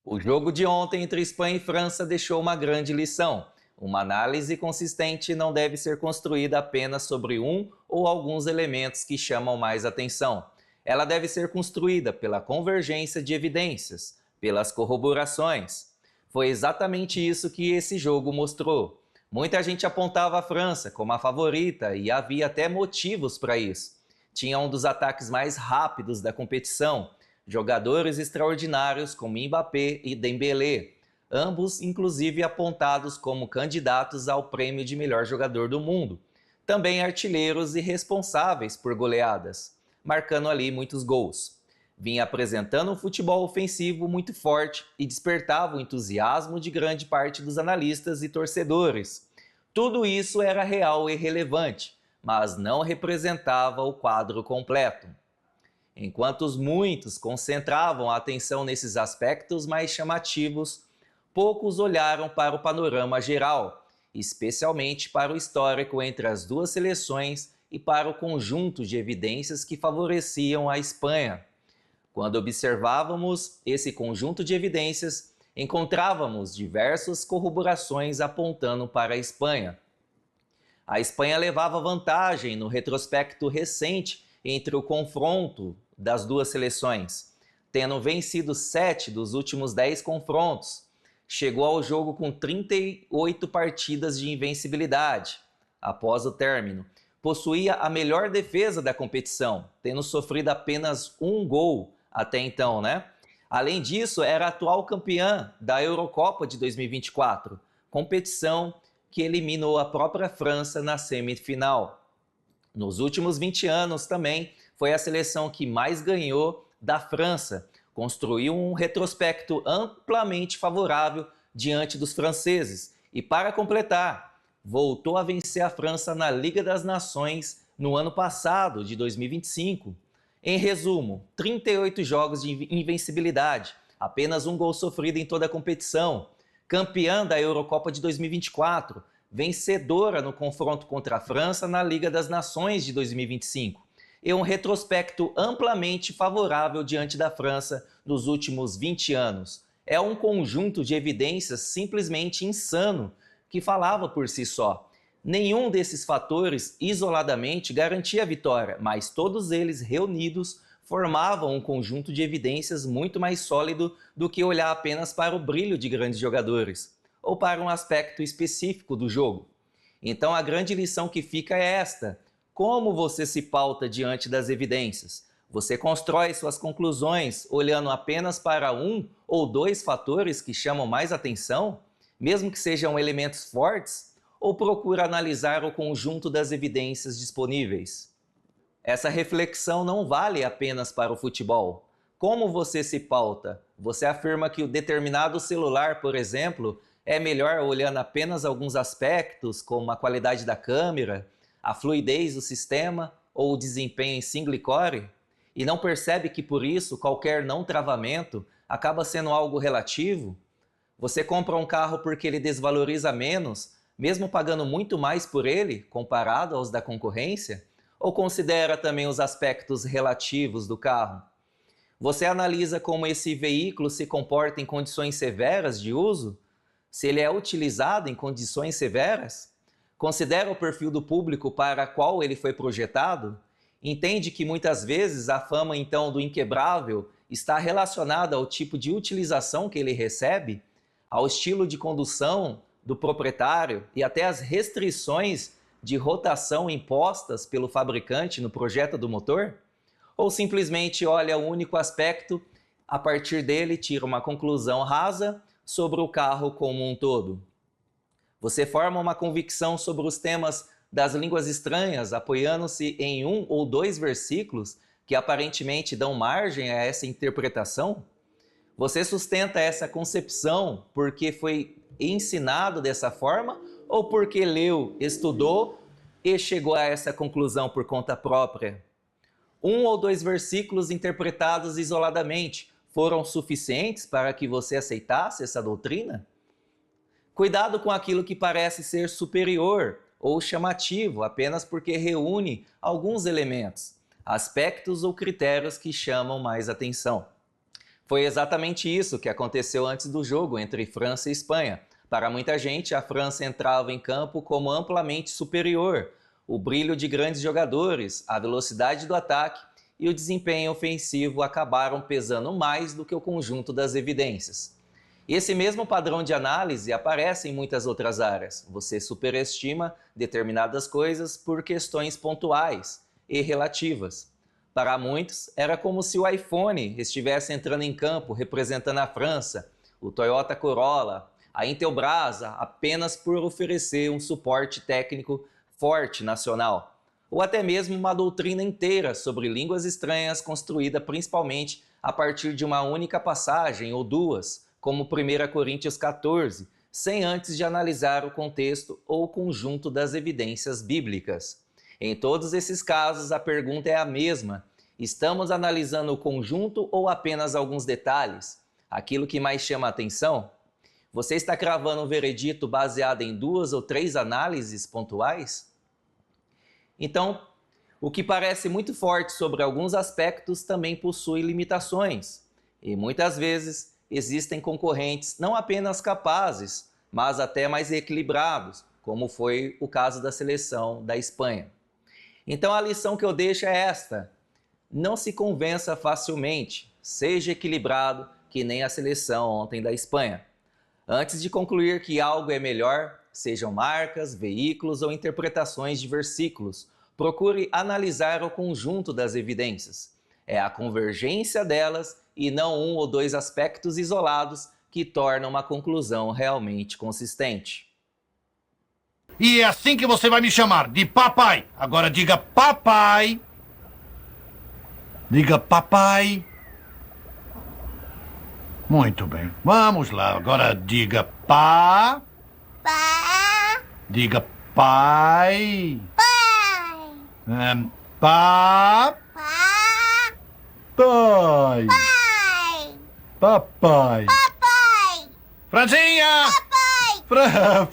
O jogo de ontem entre Espanha e França deixou uma grande lição. Uma análise consistente não deve ser construída apenas sobre um ou alguns elementos que chamam mais atenção. Ela deve ser construída pela convergência de evidências, pelas corroborações. Foi exatamente isso que esse jogo mostrou. Muita gente apontava a França como a favorita e havia até motivos para isso. Tinha um dos ataques mais rápidos da competição, jogadores extraordinários como Mbappé e Dembélé, ambos inclusive apontados como candidatos ao prêmio de melhor jogador do mundo. Também artilheiros e responsáveis por goleadas, marcando ali muitos gols. Vinha apresentando um futebol ofensivo muito forte e despertava o entusiasmo de grande parte dos analistas e torcedores. Tudo isso era real e relevante, mas não representava o quadro completo. Enquanto muitos concentravam a atenção nesses aspectos mais chamativos, poucos olharam para o panorama geral, especialmente para o histórico entre as duas seleções e para o conjunto de evidências que favoreciam a Espanha. Quando observávamos esse conjunto de evidências, encontrávamos diversas corroborações apontando para a Espanha. A Espanha levava vantagem no retrospecto recente entre o confronto das duas seleções, tendo vencido 7 dos últimos 10 confrontos. Chegou ao jogo com 38 partidas de invencibilidade após o término. Possuía a melhor defesa da competição, tendo sofrido apenas um gol até então, né? Além disso, era a atual campeã da Eurocopa de 2024, competição que eliminou a própria França na semifinal. Nos últimos 20 anos também foi a seleção que mais ganhou da França. Construiu um retrospecto amplamente favorável diante dos franceses. E para completar, voltou a vencer a França na Liga das Nações no ano passado, de 2025. Em resumo, 38 jogos de invencibilidade, apenas um gol sofrido em toda a competição. Campeã da Eurocopa de 2024, vencedora no confronto contra a França na Liga das Nações de 2025 e um retrospecto amplamente favorável diante da França nos últimos 20 anos. É um conjunto de evidências simplesmente insano que falava por si só. Nenhum desses fatores isoladamente garantia a vitória, mas todos eles reunidos formavam um conjunto de evidências muito mais sólido do que olhar apenas para o brilho de grandes jogadores ou para um aspecto específico do jogo. Então a grande lição que fica é esta: como você se pauta diante das evidências? Você constrói suas conclusões olhando apenas para um ou dois fatores que chamam mais atenção, mesmo que sejam elementos fortes, ou procura analisar o conjunto das evidências disponíveis? Essa reflexão não vale apenas para o futebol. Como você se pauta? Você afirma que o determinado celular, por exemplo, é melhor olhando apenas alguns aspectos, como a qualidade da câmera, a fluidez do sistema ou o desempenho em single core, e não percebe que por isso qualquer não travamento acaba sendo algo relativo? Você compra um carro porque ele desvaloriza menos, mesmo pagando muito mais por ele comparado aos da concorrência? Ou considera também os aspectos relativos do carro? Você analisa como esse veículo se comporta em condições severas de uso? Se ele é utilizado em condições severas? Considera o perfil do público para qual ele foi projetado? Entende que muitas vezes a fama então do inquebrável está relacionada ao tipo de utilização que ele recebe, ao estilo de condução do proprietário e até às restrições de rotação impostas pelo fabricante no projeto do motor? Ou simplesmente olha o único aspecto, a partir dele tira uma conclusão rasa sobre o carro como um todo? Você forma uma convicção sobre os temas das línguas estranhas, apoiando-se em um ou dois versículos que aparentemente dão margem a essa interpretação? Você sustenta essa concepção porque foi ensinado dessa forma ou porque leu, estudou e chegou a essa conclusão por conta própria? Um ou dois versículos interpretados isoladamente foram suficientes para que você aceitasse essa doutrina? Cuidado com aquilo que parece ser superior ou chamativo apenas porque reúne alguns elementos, aspectos ou critérios que chamam mais atenção. Foi exatamente isso que aconteceu antes do jogo entre França e Espanha. Para muita gente, a França entrava em campo como amplamente superior. O brilho de grandes jogadores, a velocidade do ataque e o desempenho ofensivo acabaram pesando mais do que o conjunto das evidências. Esse mesmo padrão de análise aparece em muitas outras áreas. Você superestima determinadas coisas por questões pontuais e relativas. Para muitos, era como se o iPhone estivesse entrando em campo representando a França, o Toyota Corolla, a Intelbras apenas por oferecer um suporte técnico forte nacional, ou até mesmo uma doutrina inteira sobre línguas estranhas construída principalmente a partir de uma única passagem ou duas, como 1 Coríntios 14, sem antes de analisar o contexto ou o conjunto das evidências bíblicas. Em todos esses casos, a pergunta é a mesma: estamos analisando o conjunto ou apenas alguns detalhes? Aquilo que mais chama a atenção? Você está cravando um veredito baseado em 2 ou 3 análises pontuais? Então, o que parece muito forte sobre alguns aspectos também possui limitações. E muitas vezes existem concorrentes não apenas capazes, mas até mais equilibrados, como foi o caso da seleção da Espanha. Então a lição que eu deixo é esta: não se convença facilmente, seja equilibrado que nem a seleção ontem da Espanha. Antes de concluir que algo é melhor, sejam marcas, veículos ou interpretações de versículos, procure analisar o conjunto das evidências. É a convergência delas e não um ou dois aspectos isolados que tornam uma conclusão realmente consistente. E é assim que você vai me chamar, de papai. Agora diga papai. Diga papai. Muito bem. Vamos lá. Agora diga pá. Pá, Diga pai. pai, Pá. pá, Pai. pai, Papai. papai, Franzinha! papai. Fran.